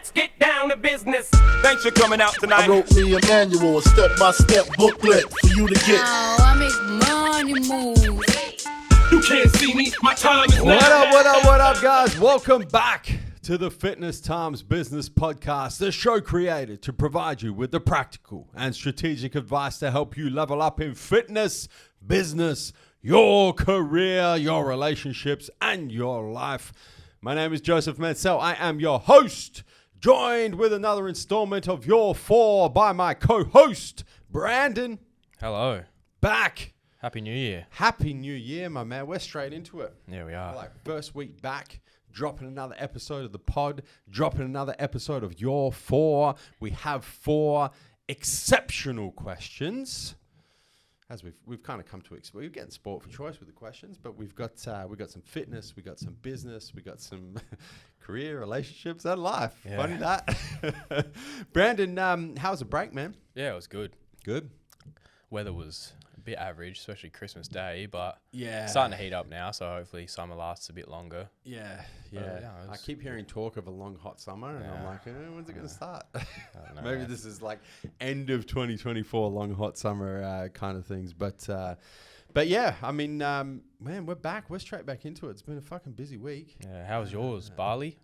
Let's get down to business. Thanks for coming out tonight. I wrote me a manual, a step-by-step booklet for you to get. Oh, I make money moves. You can't see me, my time is now. What up, guys? Welcome back to the Fitness Times Business Podcast, the show created to provide you with the practical and strategic advice to help you level up in fitness, business, your career, your relationships, and your life. My name is Joseph Mansell. I am your host, joined with another installment of Your Four by my co-host, Brandon. Hello. Back. Happy New Year. Happy New Year, my man. We're straight into it. Yeah, we are. Like first week back, dropping another episode of the pod, dropping another episode of Your Four. We have 4 exceptional questions. As we've kind of come to expect, we're getting sport for choice with the questions, but we've got some fitness, we got some business, we got some career, relationships, and life. Yeah. Funny that. Brandon, how was the break, man? Yeah, it was good. Good. Weather was a bit average, especially Christmas Day, but Yeah. starting to heat up now, so hopefully summer lasts a bit longer. Yeah. yeah, I keep hearing talk of a long hot summer, and I'm like, when's it going to start? I don't know, Maybe man. this is like end of 2024, long hot summer kind of things. But yeah, I mean, man, we're back. We're straight back into it. It's been a fucking busy week. Yeah, how was yours? Bali?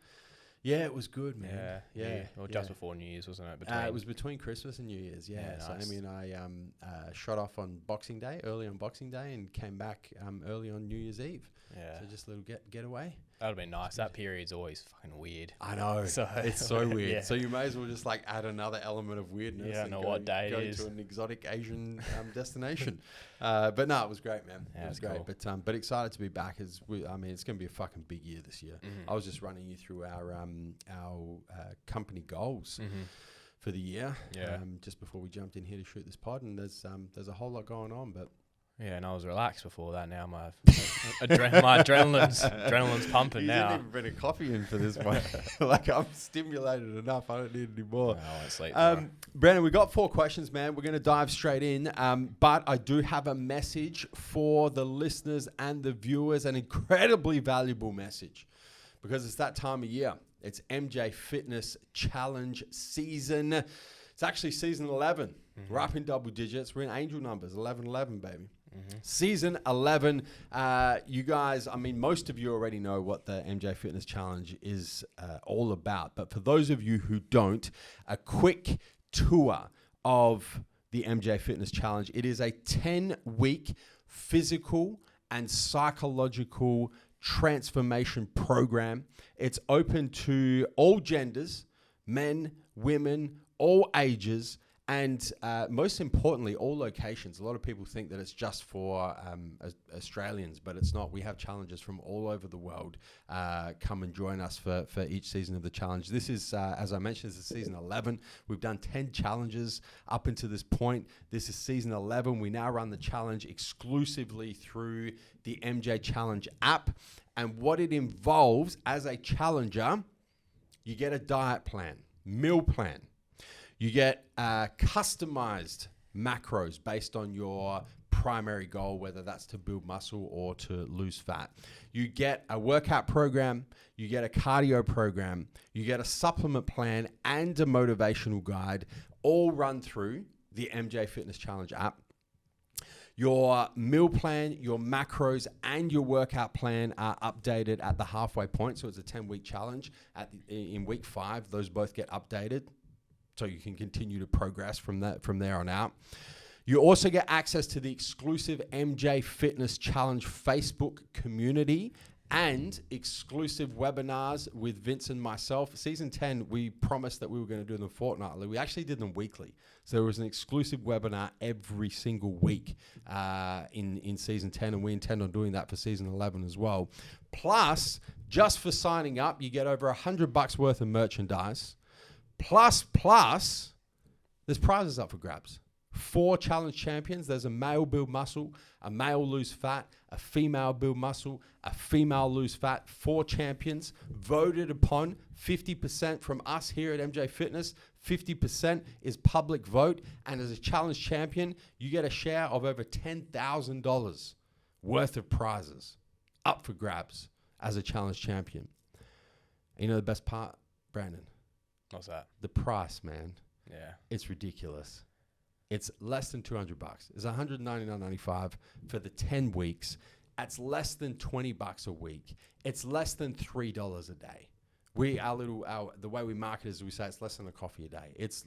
Yeah, it was good, man. Yeah. Or just before New Year's, wasn't it? It was between Christmas and New Year's, yeah. Yeah, So nice. Amy and I shot off on Boxing Day, early on Boxing Day, and came back early on New Year's Eve. Yeah. So just a little getaway. That would have been nice. That period's always fucking weird. I know. So- It's so weird. Yeah. So you may as well just like add another element of weirdness. Yeah, I and don't know what day it go is. to an exotic Asian destination. But no, it was great, man. Yeah, it was it's great. cool. But excited to be back. It's going to be a fucking big year this year. Mm-hmm. I was just running you through our company goals for the year. Yeah. Just before we jumped in here to shoot this pod, and there's a whole lot going on, but. Yeah, and I was relaxed before that. Now my adrenaline's pumping You now. didn't even bring a coffee in for this one. Like, I'm stimulated enough. I don't need any more. No, I won't sleep tomorrow. Brandon, we got 4 questions, man. We're going to dive straight in. But I do have a message for the listeners and the viewers, an incredibly valuable message, because it's that time of year. It's MJ Fitness Challenge season. It's actually season 11. We're up in double digits. We're in angel numbers, 11-11, baby. Season 11. You guys, I mean, most of you already know what the MJ Fitness Challenge is all about. But for those of you who don't, a quick tour of the MJ Fitness Challenge. It is a 10-week physical and psychological transformation program. It's open to all genders, men, women, all ages, and most importantly, all locations. A lot of people think that it's just for Australians, but it's not. We have challenges from all over the world. Come and join us for each season of the challenge. This is, as I mentioned, this is season 11. We've done 10 challenges up until this point. This is season 11. We now run the challenge exclusively through the MJ Challenge app. And what it involves as a challenger, you get a diet plan, meal plan. You get customized macros based on your primary goal, whether that's to build muscle or to lose fat. You get a workout program, you get a cardio program, you get a supplement plan and a motivational guide, all run through the MJ Fitness Challenge app. Your meal plan, your macros, and your workout plan are updated at the halfway point. So it's a 10-week challenge. In week 5, those both get updated, so you can continue to progress from there on out. You also get access to the exclusive MJ Fitness Challenge Facebook community and exclusive webinars with Vince and myself. Season 10, we promised that we were going to do them fortnightly. We actually did them weekly. So there was an exclusive webinar every single week in Season 10, and we intend on doing that for Season 11 as well. Plus, just for signing up, you get over $100 worth of merchandise. Plus, there's prizes up for grabs. 4 challenge champions. There's a male build muscle, a male lose fat, a female build muscle, a female lose fat. 4 champions voted upon, 50% from us here at MJ Fitness. 50% is public vote. And as a challenge champion, you get a share of over $10,000 worth of prizes up for grabs as a challenge champion. And you know the best part, Brandon? What's that? The price, man. Yeah. It's ridiculous. It's less than $200. It's $199.95 for the 10 weeks. That's less than $20 a week. It's less than $3 a day. The way we market is we say it's less than a coffee a day. It's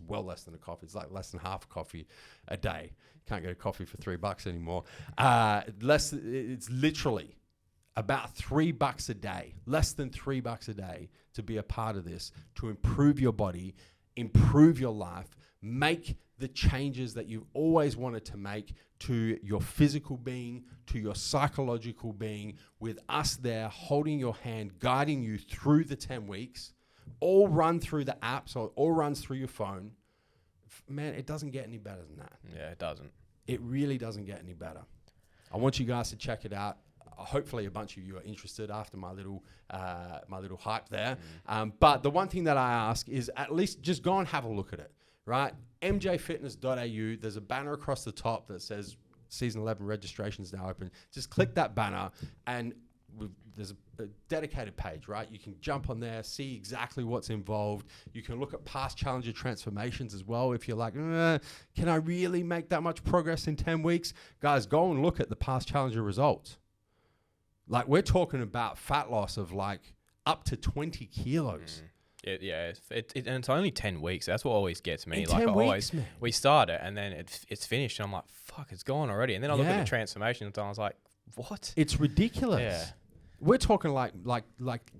well less than a coffee. It's like less than half a coffee a day. Can't get a coffee for $3 anymore. It's literally about $3 a day, less than $3 a day to be a part of this, to improve your body, improve your life, make the changes that you've always wanted to make to your physical being, to your psychological being, with us there holding your hand, guiding you through the 10 weeks, all run through the app, so it all runs through your phone. Man, it doesn't get any better than that. Yeah, it doesn't. It really doesn't get any better. I want you guys to check it out. Hopefully a bunch of you are interested after my little hype there. But the one thing that I ask is at least just go and have a look at it, right? mjfitness.au, there's a banner across the top that says Season 11 registration is now open. Just click that banner and there's a dedicated page, right? You can jump on there, see exactly what's involved. You can look at past Challenger transformations as well. If you're like, can I really make that much progress in 10 weeks? Guys, go and look at the past Challenger results. Like, we're talking about fat loss of like up to 20 kilos. And it's only 10 weeks. That's what always gets me. In like 10 weeks, man. We start it and then it's finished and I'm like, fuck, it's gone already. And then I look at the transformation and I was like, what? It's ridiculous. Yeah. We're talking like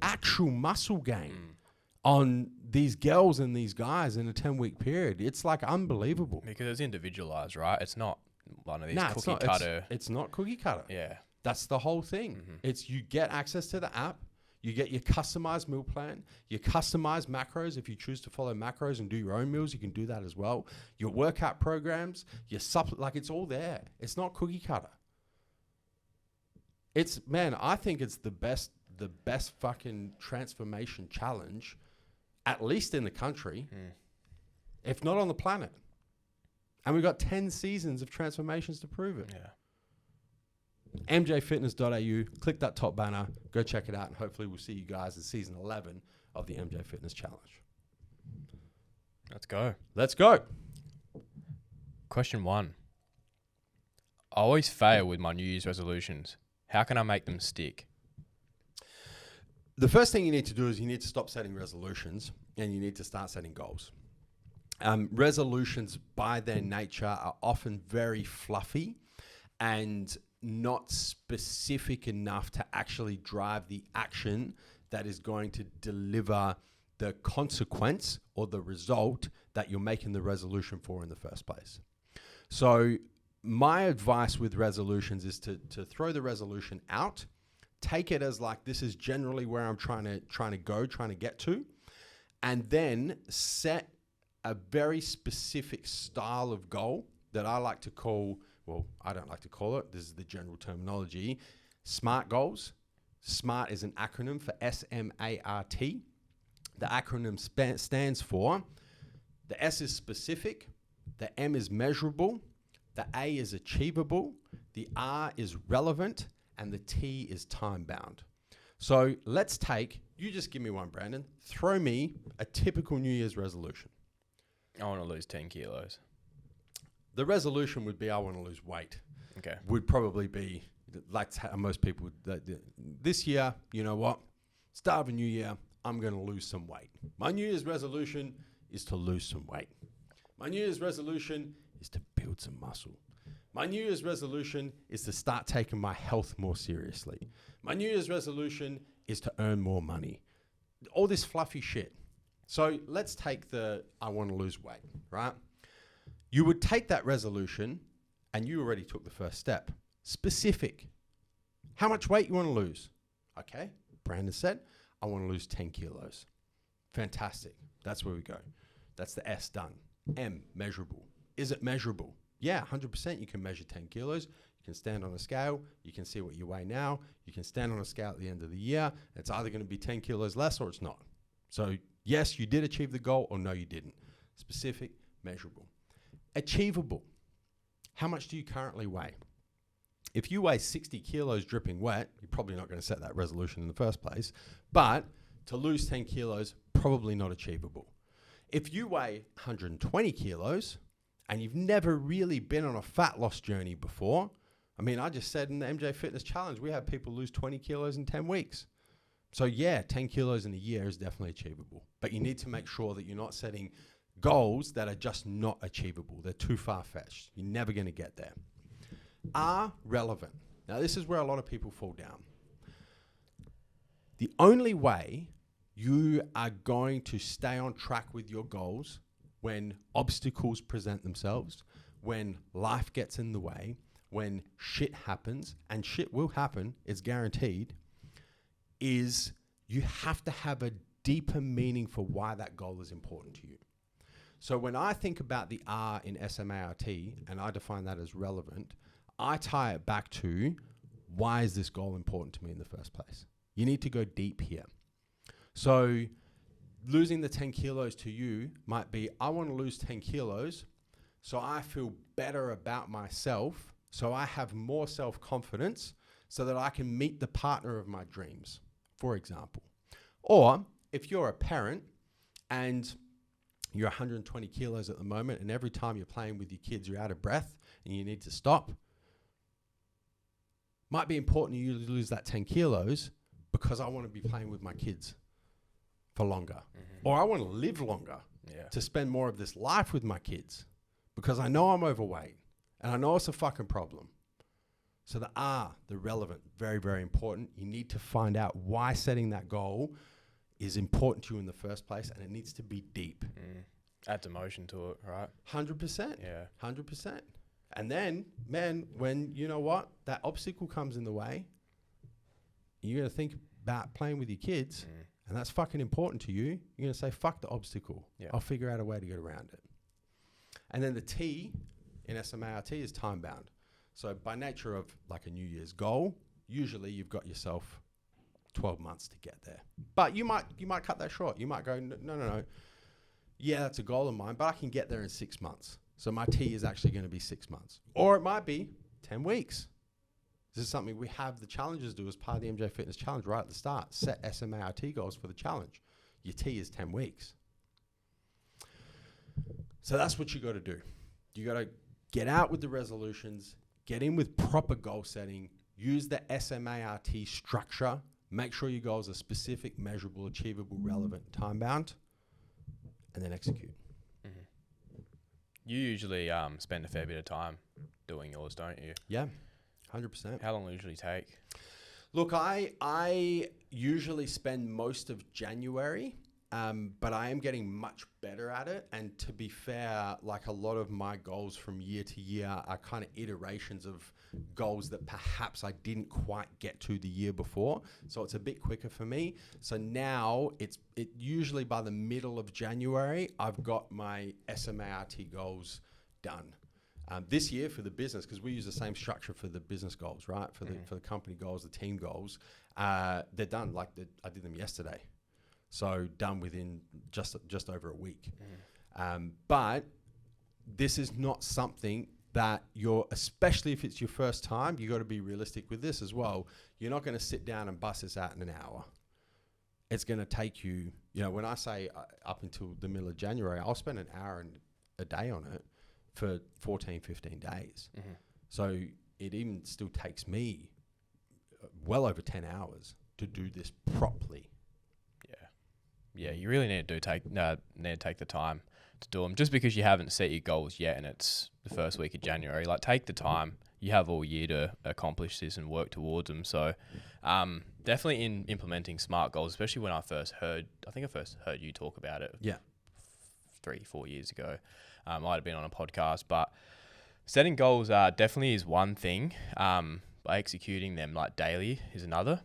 actual muscle gain on these girls and these guys in a 10-week period. It's like unbelievable. Because it's individualized, right? It's not one of these It's cookie cutter. It's not cookie cutter. Yeah. That's the whole thing. It's you get access to the app. You get your customized meal plan, your customized macros. If you choose to follow macros and do your own meals, you can do that as well. Your workout programs, your like it's all there. It's not cookie cutter. I think it's the best fucking transformation challenge, at least in the country, if not on the planet. And we've got 10 seasons of transformations to prove it. Yeah. mjfitness.au, click that top banner, go check it out, and hopefully we'll see you guys in season 11 of the MJ Fitness Challenge. Let's go. Let's go. Question 1. I always fail with my New Year's resolutions. How can I make them stick? The first thing you need to do is you need to stop setting resolutions and you need to start setting goals. Resolutions by their nature are often very fluffy and not specific enough to actually drive the action that is going to deliver the consequence or the result that you're making the resolution for in the first place. So my advice with resolutions is to throw the resolution out, take it as like, this is generally where I'm trying to get to, and then set a very specific style of goal that I like to call, well, I don't like to call it, this is the general terminology, SMART goals. SMART is an acronym for S-M-A-R-T. The acronym stands for, the S is specific, the M is measurable, the A is achievable, the R is relevant, and the T is time bound. So let's you just give me one, Brandon. Throw me a typical New Year's resolution. I want to lose 10 kilos. The resolution would be, I want to lose weight. Okay. Would probably be, like how most people would, this year, you know what? Start of a new year, I'm going to lose some weight. My New Year's resolution is to lose some weight. My New Year's resolution is to build some muscle. My New Year's resolution is to start taking my health more seriously. My New Year's resolution is to earn more money. All this fluffy shit. So let's take I want to lose weight, right? You would take that resolution and you already took the first step. Specific. How much weight you want to lose? Okay, Brandon said, I want to lose 10 kilos. Fantastic. That's where we go. That's the S done. M, measurable. Is it measurable? Yeah, 100% you can measure 10 kilos. You can stand on a scale. You can see what you weigh now. You can stand on a scale at the end of the year. It's either going to be 10 kilos less or it's not. So yes, you did achieve the goal, or no, you didn't. Specific, measurable. Achievable. How much do you currently weigh? If you weigh 60 kilos dripping wet, you're probably not going to set that resolution in the first place. But to lose 10 kilos, probably not achievable. If you weigh 120 kilos and you've never really been on a fat loss journey before, I mean, I just said in the MJ Fitness Challenge, we have people lose 20 kilos in 10 weeks. So yeah, 10 kilos in a year is definitely achievable. But you need to make sure that you're not setting goals that are just not achievable. They're too far-fetched. You're never going to get there. Are relevant. Now, this is where a lot of people fall down. The only way you are going to stay on track with your goals when obstacles present themselves, when life gets in the way, when shit happens, and shit will happen, it's guaranteed, is you have to have a deeper meaning for why that goal is important to you. So when I think about the R in SMART, and I define that as relevant, I tie it back to why is this goal important to me in the first place? You need to go deep here. So losing the 10 kilos to you might be, I want to lose 10 kilos so I feel better about myself, so I have more self-confidence so that I can meet the partner of my dreams, for example. Or if you're a parent and you're 120 kilos at the moment and every time you're playing with your kids, you're out of breath and you need to stop, might be important to you to lose that 10 kilos because I want to be playing with my kids for longer. Mm-hmm. Or I want to live longer to spend more of this life with my kids because I know I'm overweight and I know it's a fucking problem. So the R, the relevant, very, very important. You need to find out why setting that goal is important to you in the first place, and it needs to be deep. Adds emotion to it, right? 100%. Yeah. 100%. And then, man, when, you know what, that obstacle comes in the way, you're going to think about playing with your kids, and that's fucking important to you. You're going to say, fuck the obstacle. Yeah. I'll figure out a way to get around it. And then the T in SMART is time bound. So by nature of like a New Year's goal, usually you've got yourself 12 months to get there. But you might cut that short. You might go, no. Yeah, that's a goal of mine, but I can get there in 6 months. So my T is actually going to be 6 months. Or it might be 10 weeks. This is something we have the challengers do as part of the MJ Fitness Challenge right at the start. Set SMART goals for the challenge. Your T is 10 weeks. So that's what you got to do. You got to get out with the resolutions, get in with proper goal setting, use the SMART structure, make sure your goals are specific, measurable, achievable, relevant, time-bound, and then execute. Mm-hmm. You usually spend a fair bit of time doing yours, don't you? Yeah, 100%. How long will it usually take? Look, I usually spend most of January, but I am getting much better at it. And to be fair, like a lot of my goals from year to year are kind of iterations of goals that perhaps I didn't quite get to the year before. So it's a bit quicker for me. So now it usually by the middle of January, I've got my SMART goals done. This year for the business, because we use the same structure for the business goals, right? For the company goals, the team goals, they're done. I did them yesterday. So done within just over a week. But this is not something that especially if it's your first time, you got to be realistic with this as well. You're not going to sit down and bust this out in an hour. It's going to take you, when I say up until the middle of January, I'll spend an hour and a day on it for 14, 15 days. Mm-hmm. So it even still takes me well over 10 hours to do this properly. Yeah, you really need to take the time to do them. Just because you haven't set your goals yet and it's the first week of January, take the time. You have all year to accomplish this and work towards them. So definitely in implementing SMART goals, especially when I first heard you talk about it 3-4 years ago. Might have been on a podcast, but setting goals definitely is one thing. By executing them daily is another.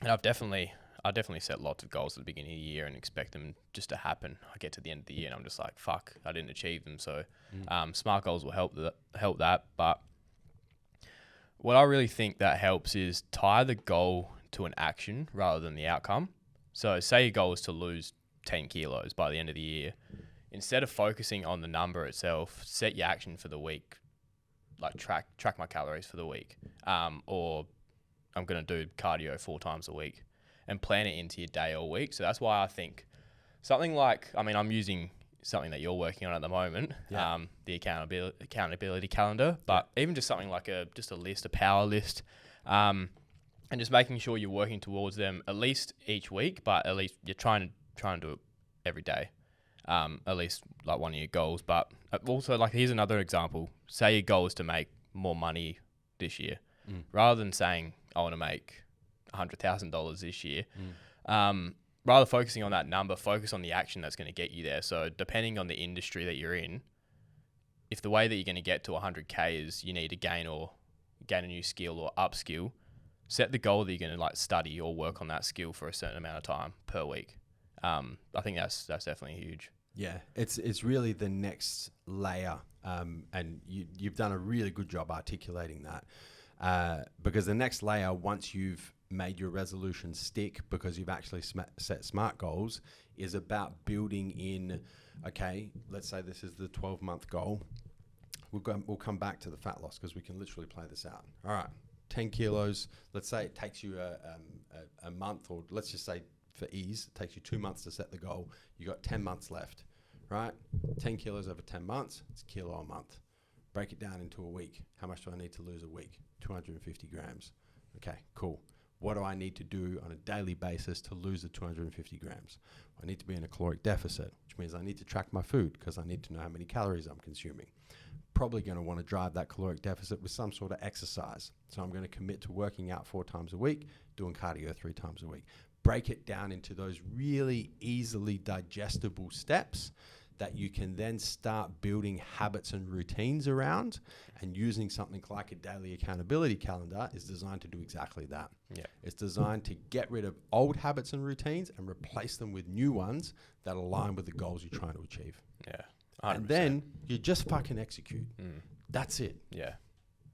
And I definitely set lots of goals at the beginning of the year and expect them just to happen. I get to the end of the year and I'm just like, fuck, I didn't achieve them. So SMART goals will help that. But what I really think that helps is tie the goal to an action rather than the outcome. So say your goal is to lose 10 kilos by the end of the year. Instead of focusing on the number itself, set your action for the week. Track my calories for the week. Or I'm going to do cardio 4 times a week. and plan it into your day or week. So that's why I think something like, I mean, I'm using something that you're working on at the moment, the accountability calendar, but even just something like a list, a power list, and just making sure you're working towards them at least each week, but at least you're trying to do it every day, at least like one of your goals. But also, like, here's another example. Say your goal is to make more money this year, rather than saying I want to make $100,000 this year. Rather focusing on that number, focus on the action that's going to get you there. So depending on the industry that you're in, if the way that you're going to get to 100K is you need to gain a new skill or upskill, set the goal that you're going to like study or work on that skill for a certain amount of time per week. I think that's definitely huge. Yeah, it's really the next layer, and you've done a really good job articulating that, because the next layer, once you've made your resolution stick because you've actually set SMART goals, is about building in, okay, let's say this is the 12-month goal. We'll come back to the fat loss because we can literally play this out. All right, 10 kilos. Let's say it takes you a month, or let's just say for ease, it takes you 2 months to set the goal. You got 10 months left, right? 10 kilos over 10 months, it's a kilo a month. Break it down into a week. How much do I need to lose a week? 250 grams. Okay, cool. What do I need to do on a daily basis to lose the 250 grams? I need to be in a caloric deficit, which means I need to track my food because I need to know how many calories I'm consuming. Probably going to want to drive that caloric deficit with some sort of exercise. So I'm going to commit to working out 4 times a week, doing cardio 3 times a week. Break it down into those really easily digestible steps that you can then start building habits and routines around, and using something like a daily accountability calendar is designed to do exactly that. Yeah. It's designed to get rid of old habits and routines and replace them with new ones that align with the goals you're trying to achieve. Yeah. 100%. And then you just fucking execute. That's it. Yeah.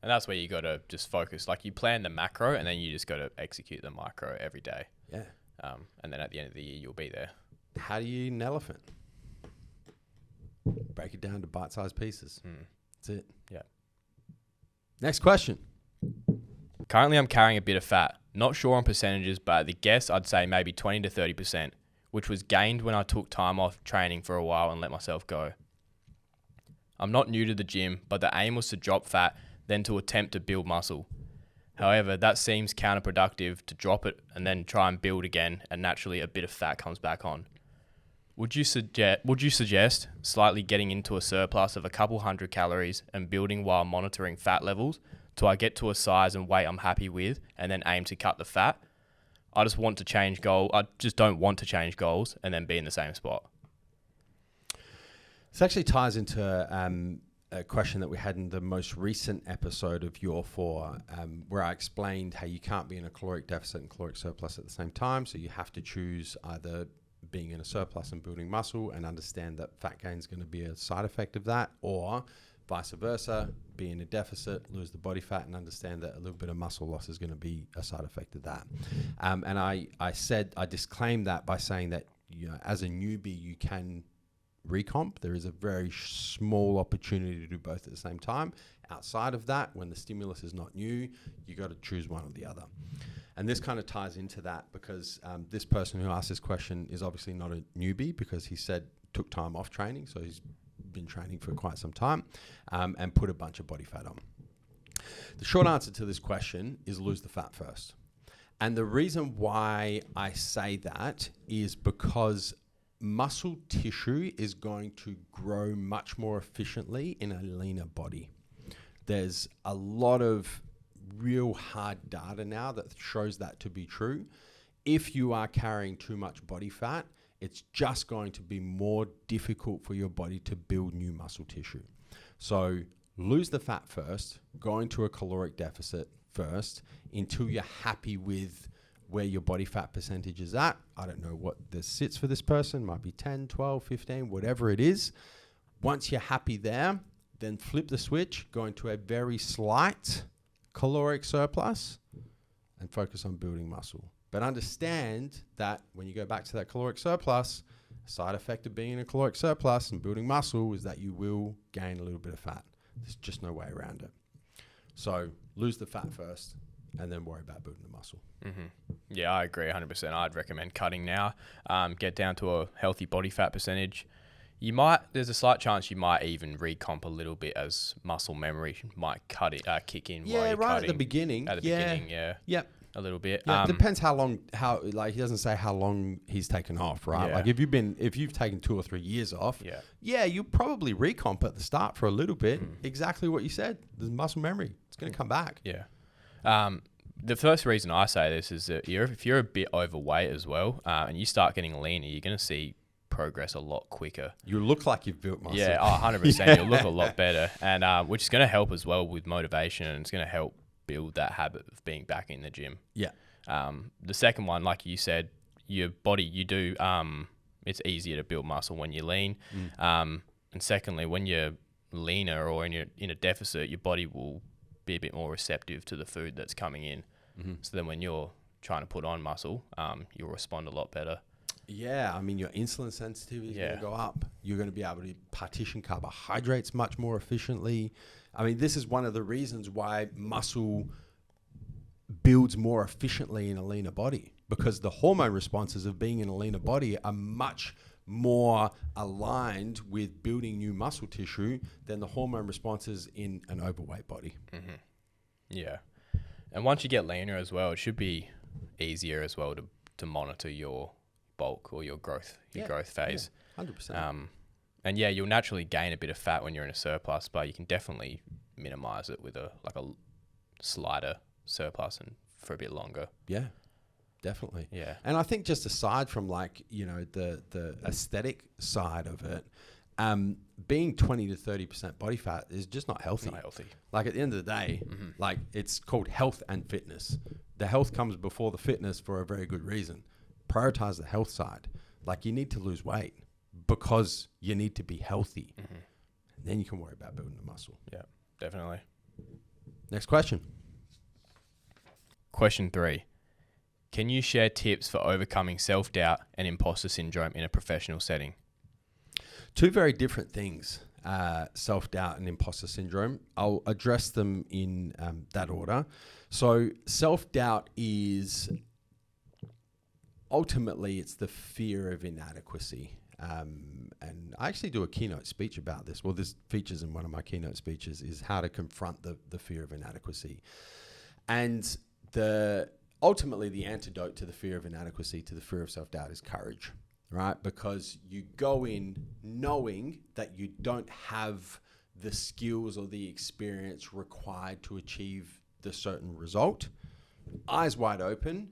And that's where you got to just focus. Like, you plan the macro and then you just got to execute the micro every day. Yeah. And then at the end of the year, you'll be there. How do you eat an elephant? Break it down to bite-sized pieces. That's it. Yeah. Next question. Currently, I'm carrying a bit of fat. Not sure on percentages, but at the guess, I'd say maybe 20 to 30%, which was gained when I took time off training for a while and let myself go. I'm not new to the gym, but the aim was to drop fat, then to attempt to build muscle. However, that seems counterproductive to drop it and then try and build again, and naturally a bit of fat comes back on. Would you suggest slightly getting into a surplus of a couple hundred calories and building while monitoring fat levels till I get to a size and weight I'm happy with, and then aim to cut the fat? I just don't want to change goals and then be in the same spot. This actually ties into a question that we had in the most recent episode of Your 4, where I explained how you can't be in a caloric deficit and caloric surplus at the same time. So you have to choose either being in a surplus and building muscle and understand that fat gain is going to be a side effect of that, or vice versa, be in a deficit, lose the body fat, and understand that a little bit of muscle loss is going to be a side effect of that. And I disclaimed that by saying that, as a newbie, you can recomp. There is a very small opportunity to do both at the same time. Outside of that, when the stimulus is not new, you got to choose one or the other. And this kind of ties into that because this person who asked this question is obviously not a newbie, because he said took time off training. So he's been training for quite some time and put a bunch of body fat on. The short answer to this question is lose the fat first. And the reason why I say that is because muscle tissue is going to grow much more efficiently in a leaner body. There's a lot of real hard data now that shows that to be true. If you are carrying too much body fat, it's just going to be more difficult for your body to build new muscle tissue. So lose the fat first, go into a caloric deficit first until you're happy with where your body fat percentage is at. I don't know what this sits for this person, might be 10, 12, 15, whatever it is. Once you're happy there, then flip the switch, go into a very slight caloric surplus and focus on building muscle. But understand that when you go back to that caloric surplus, a side effect of being in a caloric surplus and building muscle is that you will gain a little bit of fat. There's just no way around it. So lose the fat first, and then worry about building the muscle. Yeah, I agree 100%. I'd recommend cutting now. Get down to a healthy body fat percentage. There's a slight chance you might even recomp a little bit as muscle memory might kick in. Yeah, while you're right cutting. at the beginning. At the beginning, yeah. Yep. A little bit. Yeah, it depends like he doesn't say how long he's taken off, right? Yeah. Like if you've taken 2 or 3 years off, Yeah. you probably recomp at the start for a little bit. Exactly what you said. There's muscle memory. It's going to come back. Yeah. The first reason I say this is that if you're a bit overweight as well, and you start getting leaner, you're going to see progress a lot quicker. You look like you've built muscle. Yeah, 100%. You'll look a lot better, and which is going to help as well with motivation, and it's going to help build that habit of being back in the gym. Yeah. The second one, like you said, your body, it's easier to build muscle when you're lean. And secondly, when you're leaner or in a deficit, your body will be a bit more receptive to the food that's coming in. So then when you're trying to put on muscle, you'll respond a lot better. Yeah, I mean, your insulin sensitivity is going to go up. You're going to be able to partition carbohydrates much more efficiently. I mean, this is one of the reasons why muscle builds more efficiently in a leaner body, because the hormone responses of being in a leaner body are much more aligned with building new muscle tissue than the hormone responses in an overweight body. Yeah. And once you get leaner as well, it should be easier as well to monitor your bulk or your growth phase. 100%. And yeah, you'll naturally gain a bit of fat when you're in a surplus, but you can definitely minimize it with a slighter surplus and for a bit longer. Yeah, definitely. Yeah. And I think just aside from the aesthetic side of it, being 20 to 30% body fat is just not healthy. It's not healthy. Like at the end of the day, like it's called health and fitness. The health comes before the fitness for a very good reason. Prioritize the health side. Like you need to lose weight because you need to be healthy. And then you can worry about building the muscle. Yeah, definitely. Next question. Question 3. Can you share tips for overcoming self-doubt and imposter syndrome in a professional setting? 2 very different things, self-doubt and imposter syndrome. I'll address them in that order. So self-doubt is ultimately it's the fear of inadequacy. And I actually do a keynote speech about this. Well, this features in one of my keynote speeches is how to confront the fear of inadequacy. And ultimately the antidote to the fear of inadequacy, to the fear of self-doubt is courage, right? Because you go in knowing that you don't have the skills or the experience required to achieve the certain result, eyes wide open,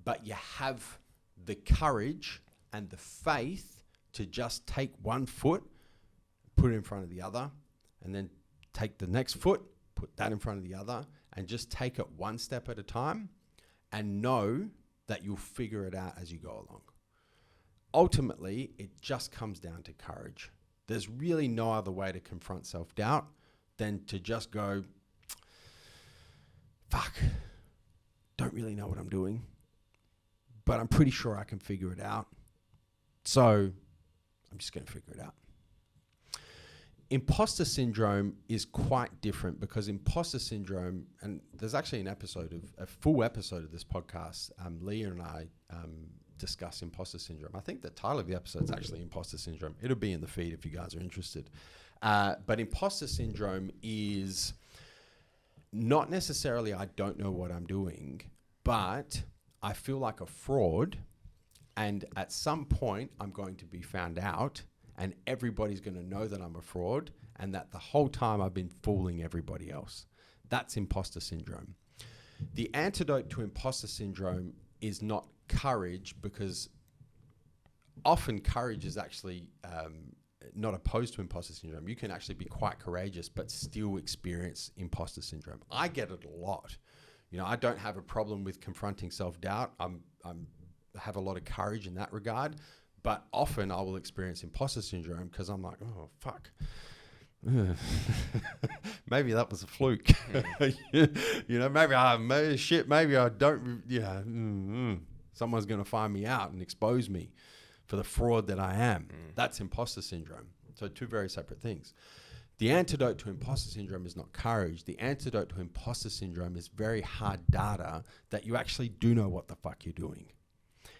but you have the courage and the faith to just take one foot, put it in front of the other, and then take the next foot, put that in front of the other, and just take it one step at a time and know that you'll figure it out as you go along. Ultimately, it just comes down to courage. There's really no other way to confront self-doubt than to just go, fuck, don't really know what I'm doing, but I'm pretty sure I can figure it out. So I'm just going to figure it out. Imposter syndrome is quite different because imposter syndrome, and there's actually a full episode of this podcast, Leah and I discuss imposter syndrome. I think the title of the episode is actually Imposter Syndrome. It'll be in the feed if you guys are interested. But imposter syndrome is not necessarily I don't know what I'm doing, but I feel like a fraud, and at some point I'm going to be found out, and everybody's going to know that I'm a fraud, and that the whole time I've been fooling everybody else. That's imposter syndrome. The antidote to imposter syndrome is not courage, because often courage is actually not opposed to imposter syndrome. You can actually be quite courageous but still experience imposter syndrome. I get it a lot. I don't have a problem with confronting self-doubt. I have a lot of courage in that regard, but often I will experience imposter syndrome because I'm like, oh, fuck. Maybe that was a fluke. Maybe I don't, someone's going to find me out and expose me for the fraud that I am. That's imposter syndrome. So 2 very separate things. The antidote to imposter syndrome is not courage. The antidote to imposter syndrome is very hard data that you actually do know what the fuck you're doing.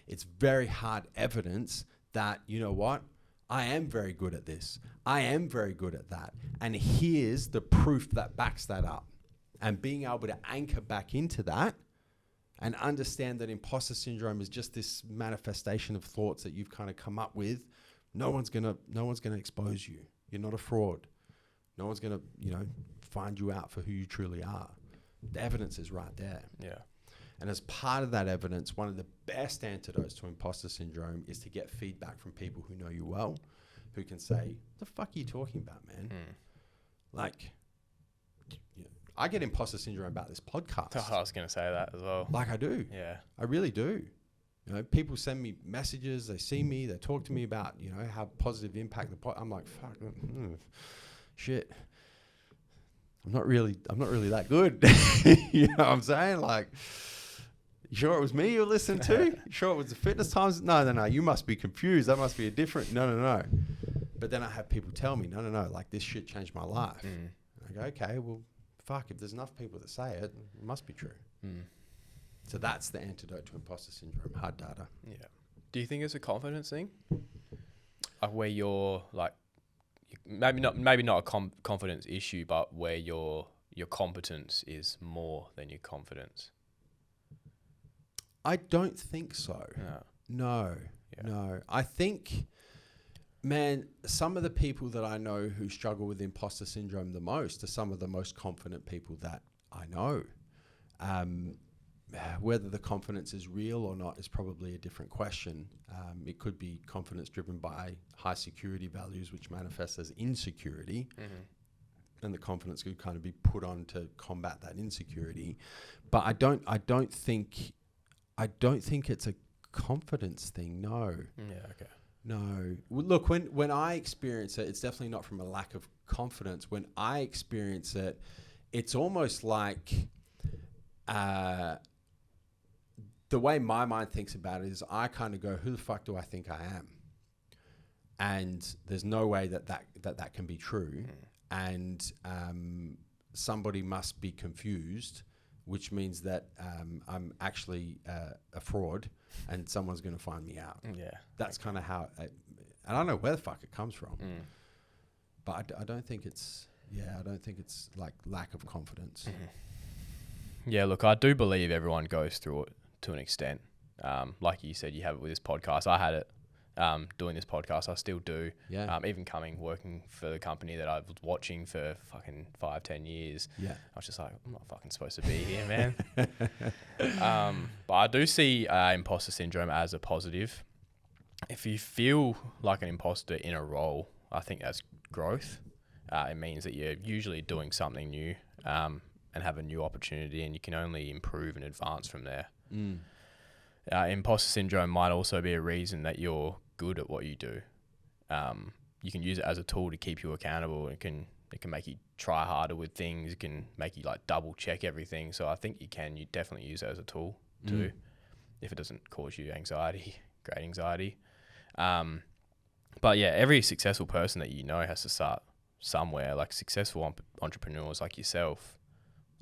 It's very hard evidence that, you know what? I am very good at this. I am very good at that. And here's the proof that backs that up. And being able to anchor back into that and understand that imposter syndrome is just this manifestation of thoughts that you've kind of come up with. No one's gonna expose you. You're not a fraud. No one's gonna, find you out for who you truly are. The evidence is right there. Yeah. And as part of that evidence, one of the best antidotes to imposter syndrome is to get feedback from people who know you well, who can say, "The fuck are you talking about, man?" Like, I get imposter syndrome about this podcast. I was going to say that as well. Like I do. Yeah. I really do. People send me messages, they see me, they talk to me about, how positive impact I'm like, fuck, shit. I'm not really that good. You know what I'm saying? Like, you sure it was me you were listening to? You sure it was the fitness times? No. You must be confused. That must be a different. No. But then I have people tell me, no. Like, this shit changed my life. I go, okay, well, fuck. If there's enough people that say it, it must be true. So that's the antidote to imposter syndrome. Hard data. Yeah. Do you think it's a confidence thing? Like where you're like, maybe not a confidence issue, but where your competence is more than your confidence. I don't think so. No. I think, man, some of the people that I know who struggle with imposter syndrome the most are some of the most confident people that I know. Whether the confidence is real or not is probably a different question. It could be confidence driven by high security values, which manifests as insecurity. And the confidence could kind of be put on to combat that insecurity. But I don't think it's a confidence thing. No. Yeah. Okay. No. Well, look, when I experience it, it's definitely not from a lack of confidence. When I experience it, it's almost like the way my mind thinks about it is I kind of go, who the fuck do I think I am? And there's no way that can be true. And somebody must be confused, which means that I'm actually a fraud and someone's going to find me out. Yeah. That's kind of how, and I don't know where the fuck it comes from. But I don't think it's like lack of confidence. Yeah, look, I do believe everyone goes through it to an extent. Like you said, you have it with this podcast. I had it doing this podcast. I still do. Yeah. Even working for the company that I was watching for fucking 5-10 years. Yeah. I was just like, I'm not fucking supposed to be here, man. But I do see imposter syndrome as a positive. If you feel like an imposter in a role, I think that's growth. It means that you're usually doing something new and have a new opportunity, and you can only improve and advance from there. Imposter syndrome might also be a reason that you're good at what you do. You can use it as a tool to keep you accountable. It can make you try harder with things. It can make you like double check everything. So I think you definitely use it as a tool too, if it doesn't cause you great anxiety. But yeah, every successful person that you know has to start somewhere. Like successful entrepreneurs like yourself,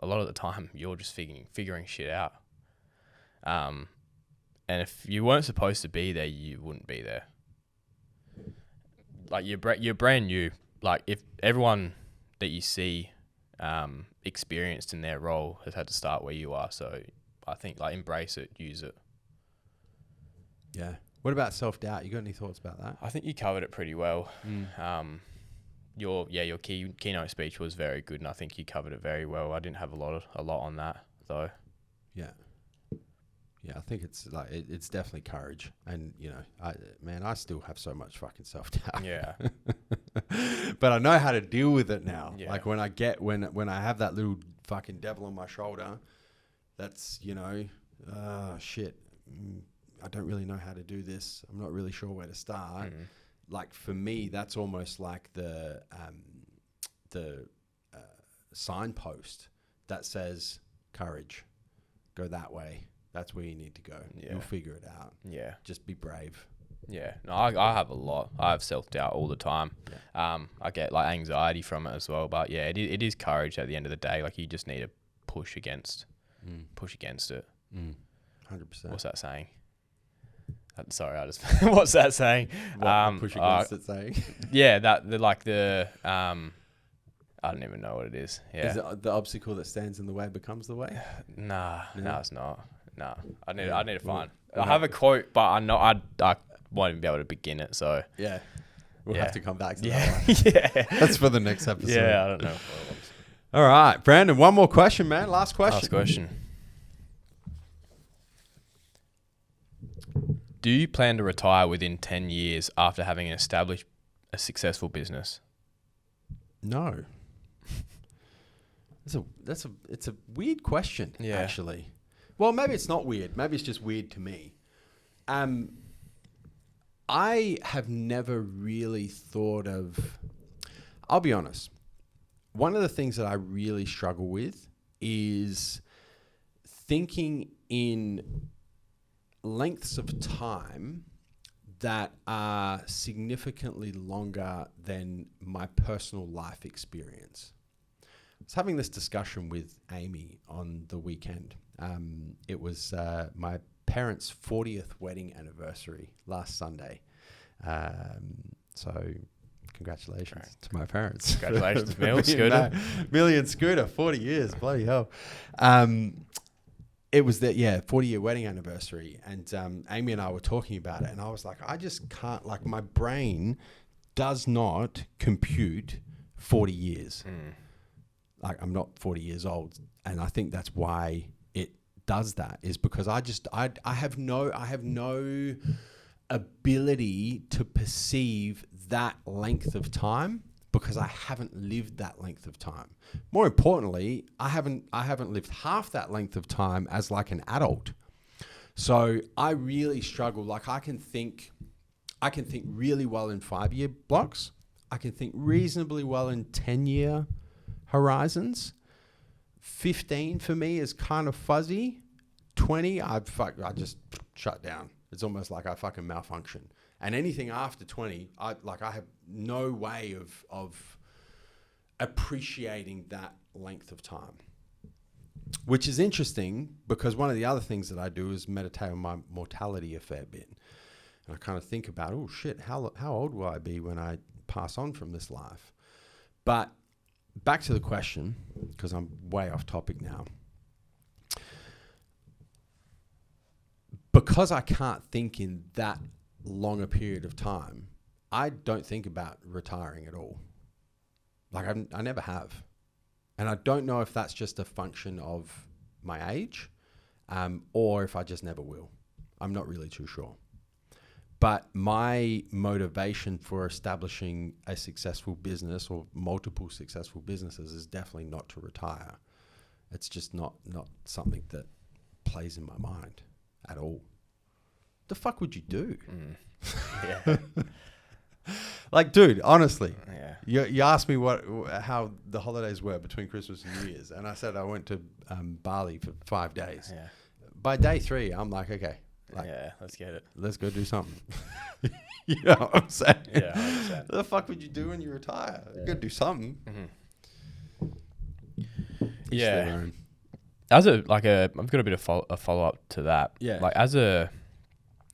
a lot of the time you're just figuring shit out. And if you weren't supposed to be there, you wouldn't be there. Like you're brand new. Like if everyone that you see experienced in their role has had to start where you are. So I think like embrace it, use it. Yeah. What about self-doubt? You got any thoughts about that? I think you covered it pretty well. Your keynote speech was very good, and I think you covered it very well. I didn't have a lot on that though. Yeah. Yeah, I think it's like it's definitely courage, and I still have so much fucking self-doubt. Yeah. But I know how to deal with it now. Yeah. Like when I have that little fucking devil on my shoulder, that's shit. I don't really know how to do this. I'm not really sure where to start. Like for me, that's almost like the signpost that says courage, go that way. That's where you need to go. Yeah. You'll figure it out. Yeah. Just be brave. Yeah, no, I have a lot. I have self-doubt all the time. I get like anxiety from it as well. But yeah, it is courage at the end of the day. Like you just need to push against it. 100%. What's that saying? Sorry, I just what's that saying? Push against it saying? Yeah, I don't even know what it is. Yeah. Is it the obstacle that stands in the way becomes the way? Nah, no, it's not. No, I need to find. We'll I have a quote, but I won't even be able to begin it. So Yeah. We'll Yeah. have to come back to that yeah, one. yeah, That's for the next episode. yeah. I don't know. All right, Brandon, one more question, man. Last question. Last question. Do you plan to retire within 10 years after having established a successful business? No. It's a weird question, Yeah. actually. Well, maybe it's not weird. Maybe it's just weird to me. I have never really thought of... I'll be honest. One of the things that I really struggle with is thinking in lengths of time that are significantly longer than my personal life experience. I was having this discussion with Amy on the weekend. It was my parents' 40th wedding anniversary last Sunday. So congratulations to my parents. Congratulations, Mill. Scooter. Million Scooter, 40 years, bloody hell. It was 40-year wedding anniversary. And Amy and I were talking about it. And I was like, I just can't, like my brain does not compute 40 years. Like I'm not 40 years old. And I think that's why it does that, is because I have no ability to perceive that length of time because I haven't lived that length of time. More importantly, I haven't lived half that length of time as like an adult. So I really struggle. Like I can think really well in 5-year blocks. I can think reasonably well in 10-year horizons. 15 for me is kind of fuzzy. 20, I just shut down. It's almost like I fucking malfunction. And anything after 20, I have no way of appreciating that length of time. Which is interesting because one of the other things that I do is meditate on my mortality a fair bit. And I kind of think about, oh shit, how old will I be when I pass on from this life? But back to the question, because I'm way off topic now. Because I can't think in that long a period of time, I don't think about retiring at all. Like I never have. And I don't know if that's just a function of my age, or if I just never will. I'm not really too sure. But my motivation for establishing a successful business or multiple successful businesses is definitely not to retire. It's just not something that plays in my mind at all. The fuck would you do? Yeah. Like, dude, honestly, Yeah. you asked me how the holidays were between Christmas and New Year's, and I said I went to Bali for 5 days. Yeah. By day 3, I'm like, okay, Yeah. Let's get it. let's go do something. You know what I'm saying? Yeah. 100%. What the fuck would you do when you retire? You gotta do something. Each their Yeah. own. I've got a bit of a follow up to that. Yeah. Like as an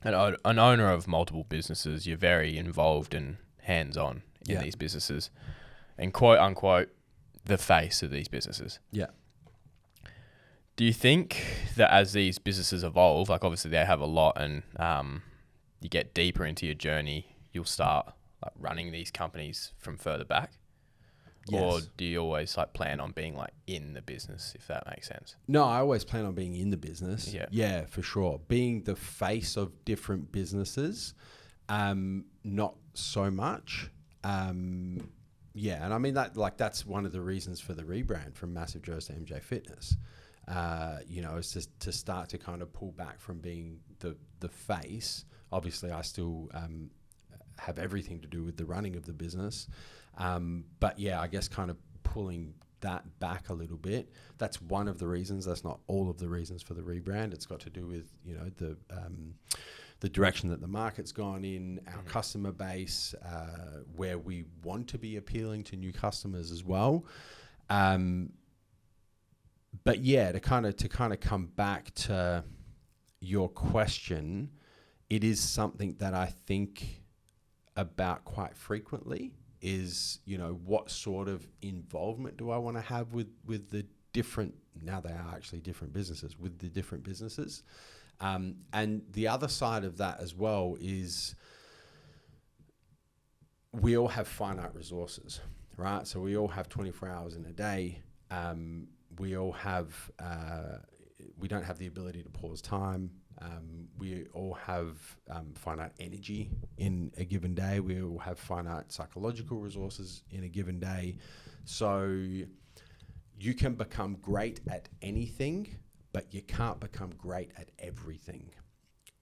owner of multiple businesses, you're very involved and hands on in these businesses, and quote unquote the face of these businesses. Yeah. Do you think that as these businesses evolve, like obviously they have a lot, and you get deeper into your journey, you'll start like running these companies from further back? Yes. Or do you always like plan on being like in the business, if that makes sense? No, I always plan on being in the business. Yeah. Yeah, for sure. Being the face of different businesses, not so much. Yeah, and I mean that's one of the reasons for the rebrand from Massive Joe's to MJ Fitness. Is just to start to kind of pull back from being the face. Obviously, I still have everything to do with the running of the business. But yeah, I guess kind of pulling that back a little bit. That's one of the reasons. That's not all of the reasons for the rebrand. It's got to do with, the direction that the market's gone in, our customer base, where we want to be appealing to new customers as well. But yeah, to kind of come back to your question, it is something that I think about quite frequently. Is, you know, what sort of involvement do I want to have with the different, now they are actually different businesses, with the different businesses. And the other side of that as well is we all have finite resources, right? So we all have 24 hours in a day. We all have, we don't have the ability to pause time. We all have finite energy in a given day. We all have finite psychological resources in a given day. So you can become great at anything, but you can't become great at everything,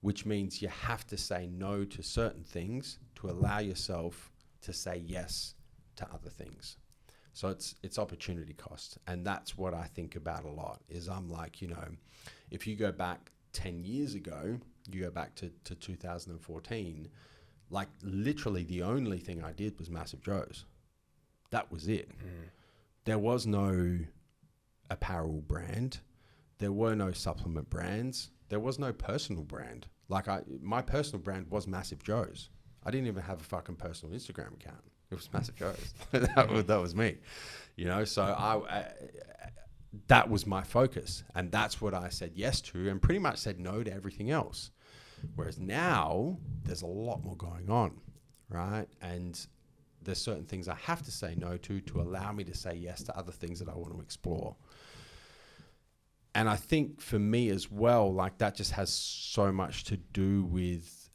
which means you have to say no to certain things to allow yourself to say yes to other things. So it's opportunity cost. And that's what I think about a lot is I'm like, you know, if you go back 10 years ago, you go back to 2014, like literally the only thing I did was Massive Joe's. That was it. There was no apparel brand. There were no supplement brands. There was no personal brand. Like my personal brand was Massive Joe's. I didn't even have a fucking personal Instagram account. It was Massive Joe's. that was me, you know. So that was my focus, and that's what I said yes to, and pretty much said no to everything else. Whereas now there's a lot more going on, right? And there's certain things I have to say no to allow me to say yes to other things that I want to explore. And I think for me as well, like that just has so much to do with,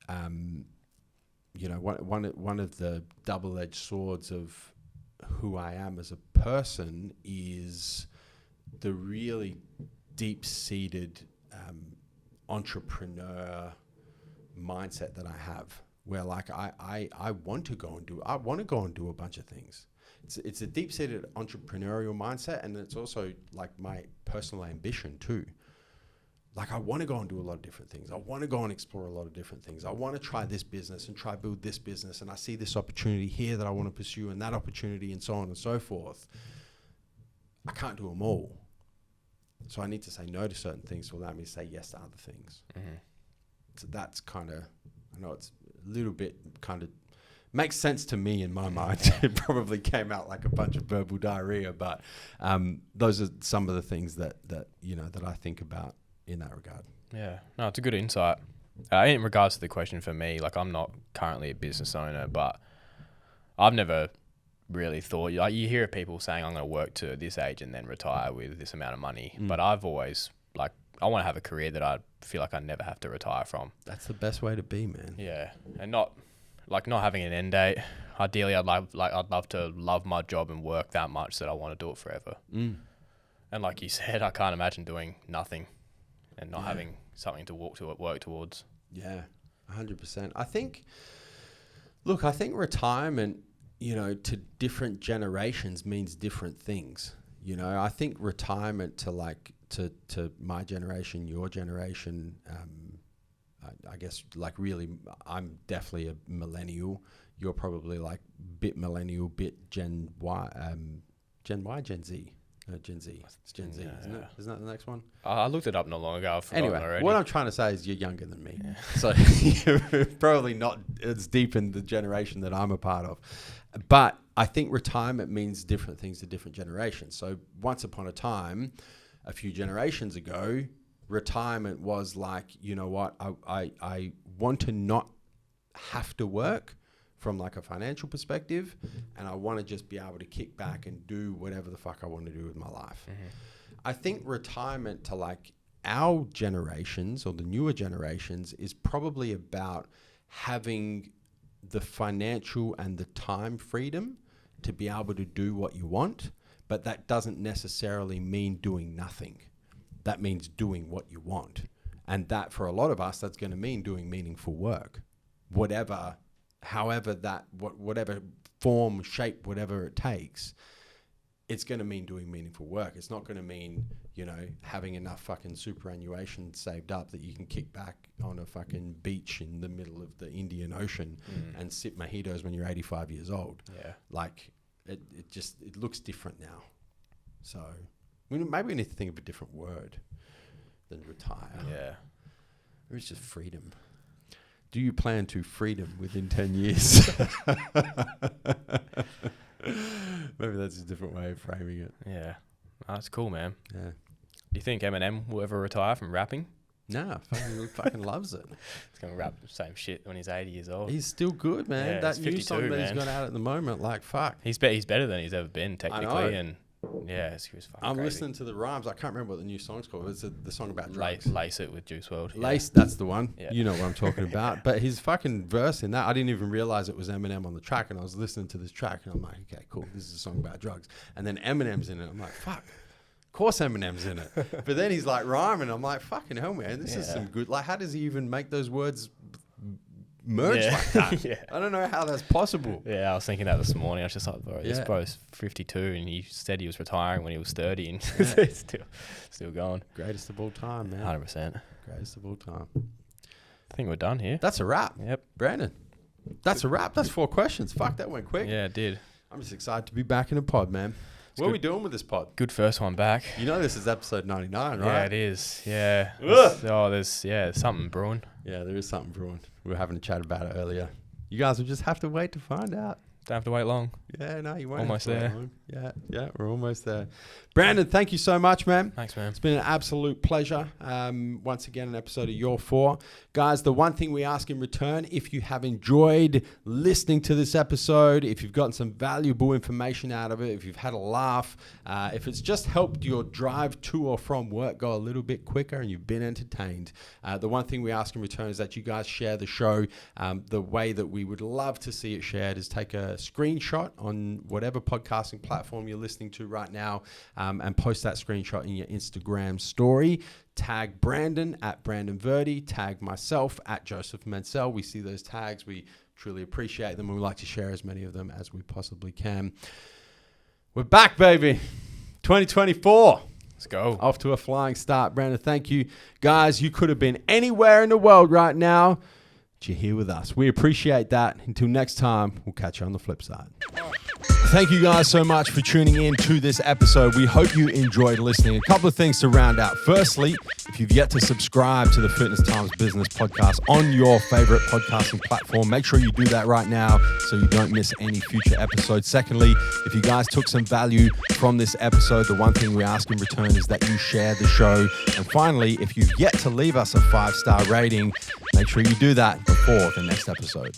you know, one of the double-edged swords of who I am as a person is the really deep-seated entrepreneur mindset that I have, where like I want to go and do a bunch of things. It's a deep-seated entrepreneurial mindset, and it's also like my personal ambition too. Like I want to go and do a lot of different things. I want to go and explore a lot of different things. I want to try this business and try build this business, and I see this opportunity here that I want to pursue, and that opportunity, and so on and so forth. I can't do them all. So I need to say no to certain things to allow me to say yes to other things. Mm-hmm. So that's kind of, I know it's a little bit kind of, makes sense to me in my mind. It probably came out like a bunch of verbal diarrhea, but those are some of the things that you know that I think about in that regard. Yeah, no, it's a good insight. In regards to the question for me, like I'm not currently a business owner, but I've never really thought, like you hear people saying I'm going to work to this age and then retire with this amount of money, but I've always like I want to have a career that I feel like I never have to retire from. That's the best way to be, man. Yeah, and not having an end date. Ideally, I'd love to love my job and work that much that I want to do it forever. And like you said, I can't imagine doing nothing and not having something to work towards. Yeah, 100%. I think retirement, you know, to different generations means different things. You know, I think retirement to my generation, your generation, I guess like really, I'm definitely a millennial. You're probably like bit millennial, bit Gen Y, Gen Z. Gen Z. It's Gen Z, isn't it? Isn't that the next one? I looked it up not long ago. I've forgotten already. What I'm trying to say is you're younger than me. Yeah. So you're probably not as deep in the generation that I'm a part of. But I think retirement means different things to different generations. So once upon a time, a few generations ago, retirement was like, you know what, I want to not have to work from like a financial perspective, and I want to just be able to kick back and do whatever the fuck I want to do with my life. I think retirement to like our generations or the newer generations is probably about having the financial and the time freedom to be able to do what you want, but that doesn't necessarily mean doing nothing. That means doing what you want. And that for a lot of us, that's going to mean doing meaningful work, however form, shape, whatever it takes. it's going to mean doing meaningful work. It's not going to mean, you know, having enough fucking superannuation saved up that you can kick back on a fucking beach in the middle of the Indian Ocean and sip mojitos when you're 85 years old. Yeah. Like, it looks different now. So maybe we need to think of a different word than retire. Yeah. Or it's just freedom. Do you plan to freedom within 10 years? Maybe that's a different way of framing it. Yeah. Oh, that's cool, man. Yeah. Do you think Eminem will ever retire from rapping? Nah, he fucking loves it. He's going to rap the same shit when he's 80 years old. He's still good, man. Yeah, that he's new 52, song that he's man. got out at the moment, like, fuck. He's better than he's ever been, technically. know. And yeah, he was fucking I'm crazy. listening to the rhymes. I can't remember what the new song's called. It's the song about drugs. Lace it with Juice WRLD. Yeah. Lace, that's the one. Yeah. You know what I'm talking about. But his fucking verse in that, I didn't even realize it was Eminem on the track. And I was listening to this track and I'm like, okay, cool. This is a song about drugs. And then Eminem's in it. I'm like, fuck. Of course Eminem's in it. But then he's like rhyming. I'm like, fucking hell, man. This is some good. Like, how does he even make those words merge like that? Yeah. I don't know how that's possible. Yeah, I was thinking that this morning. I was just like, bro, this Yeah. bro's 52 and he said he was retiring when he was 30 and he's still going. Greatest of all time, man. 100%. Greatest of all time. I think we're done here. That's a wrap. Yep. Brandon, that's a wrap. That's 4 questions. Fuck, that went quick. Yeah, it did. I'm just excited to be back in a pod, man. What are we doing with this pod? Good first one back. You know this is episode 99, right? Yeah, it is. Yeah. There's something brewing. Yeah, there is something brewing. We were having a chat about it earlier. You guys will just have to wait to find out. Don't have to wait long. Yeah, no, you won't. Almost have to wait there. long. Yeah, we're almost there. Brandon, thank you so much, man. Thanks, man. It's been an absolute pleasure. Once again, an episode of Your 4. Guys, the one thing we ask in return, if you have enjoyed listening to this episode, if you've gotten some valuable information out of it, if you've had a laugh, if it's just helped your drive to or from work go a little bit quicker and you've been entertained, the one thing we ask in return is that you guys share the show. The way that we would love to see it shared is take a screenshot on whatever podcasting platform you're listening to right now, and post that screenshot in your Instagram story. Tag Brandon at Brandon Verdi. Tag myself at Joseph Mansell. We see those tags. We truly appreciate them. We like to share as many of them as we possibly can. We're back, baby. 2024. Let's go. Off to a flying start, Brandon. Thank you. Guys, you could have been anywhere in the world right now, but you're here with us. We appreciate that. Until next time, we'll catch you on the flip side. Thank you guys so much for tuning in to this episode. We hope you enjoyed listening. A couple of things to round out. Firstly, if you've yet to subscribe to the Fitness Times Business Podcast on your favorite podcasting platform, make sure you do that right now so you don't miss any future episodes. Secondly, if you guys took some value from this episode, the one thing we ask in return is that you share the show. And finally, if you've yet to leave us a 5-star rating, make sure you do that before the next episode.